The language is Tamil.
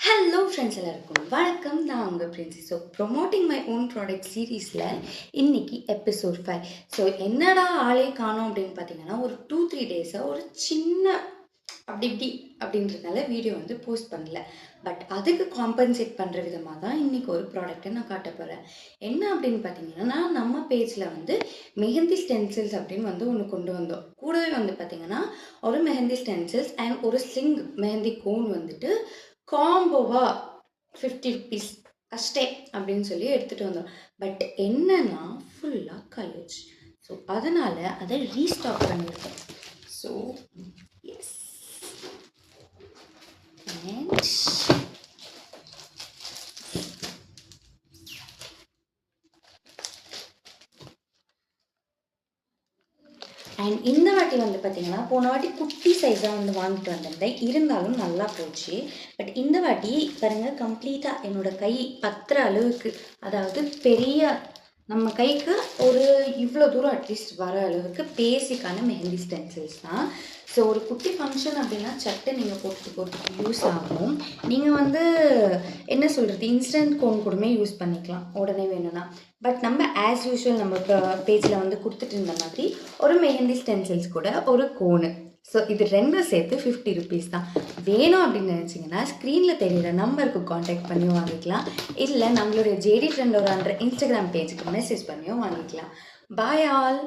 ஹலோ ஃப்ரெண்ட்ஸ் எல்லாருக்கும் வணக்கம். நான் உங்கள் Princy. So promoting my own product சீரீஸில் இன்றைக்கி எபிசோட் 5. ஸோ என்னடா ஆளே காணோம் அப்படின்னு பார்த்தீங்கன்னா, ஒரு 2-3 டேஸாக ஒரு சின்ன அப்படி இப்படி அப்படின்றதுனால வீடியோ வந்து போஸ்ட் பண்ணல. பட் அதுக்கு காம்பன்சேட் பண்ணுற விதமாக தான் இன்றைக்கி ஒரு ப்ராடக்ட்டை நான் காட்ட போகிறேன். என்ன அப்படின்னு பார்த்தீங்கன்னா, நம்ம பேஜில் வந்து மெஹந்தி ஸ்டென்சில்ஸ் அப்படின்னு வந்து ஒன்று கொண்டு வந்தோம். கூடவே வந்து பார்த்திங்கன்னா ஒரு மெஹந்தி ஸ்டென்சில்ஸ் அண்ட் ஒரு ஸ்லிங் மெஹந்தி கோன் வந்துட்டு காம்போவா 50 ருபீஸ் அஷ்டே அப்படின்னு சொல்லி எடுத்துகிட்டு வந்தோம். பட் என்னன்னா ஃபுல்லாக கலர்ஸ். ஸோ அதனால் அதை ரீஸ்டாக் பண்ணியிருக்கோம். ஸோ எஸ் அண்ட் இந்த வாட்டி வந்து பார்த்திங்கன்னா, போன வாட்டி குட்டி சைஸாக வந்து வாங்கிட்டு வந்திருந்தேன். இருந்தாலும் நல்லா போச்சு. பட் இந்த வாட்டி பாருங்கள், கம்ப்ளீட்டாக என்னோடய கை பத்துற அளவுக்கு, அதாவது பெரிய நம்ம கைக்கு ஒரு இவ்வளோ தூரம் அட்லீஸ்ட் வர அளவுக்கு பேசிக்கான மெஹந்தி ஸ்டென்சில்ஸ் தான். ஸோ ஒரு குட்டி ஃபங்க்ஷன் அப்படின்னா சட்டை நீங்கள் போகிறதுக்கு யூஸ் ஆகும். நீங்கள் வந்து என்ன சொல்கிறது, இன்ஸ்டன்ட் கோன் கூடமே யூஸ் பண்ணிக்கலாம் உடனே வேணும்னா. பட் நம்ம ஆஸ் யூஷுவல் நம்ம பேஜில் வந்து கொடுத்துட்டு இருந்த மாதிரி ஒரு மெஹந்தி ஸ்டென்சில்ஸ் கூட ஒரு கோனு. ஸோ இது ரெண்டும் சேர்த்து 50 ருபீஸ் தான். வேணும் அப்படின்னு நினச்சிங்கன்னா ஸ்க்ரீனில் தெரிகிற நம்பருக்கு காண்டாக்ட் பண்ணி வாங்கிக்கலாம். இல்லை நம்மளுடைய ஜேடி ட்ரெண்டோரான்ற இன்ஸ்டாகிராம் பேஜுக்கு மெசேஜ் பண்ணியும் வாங்கிக்கலாம். Bye all.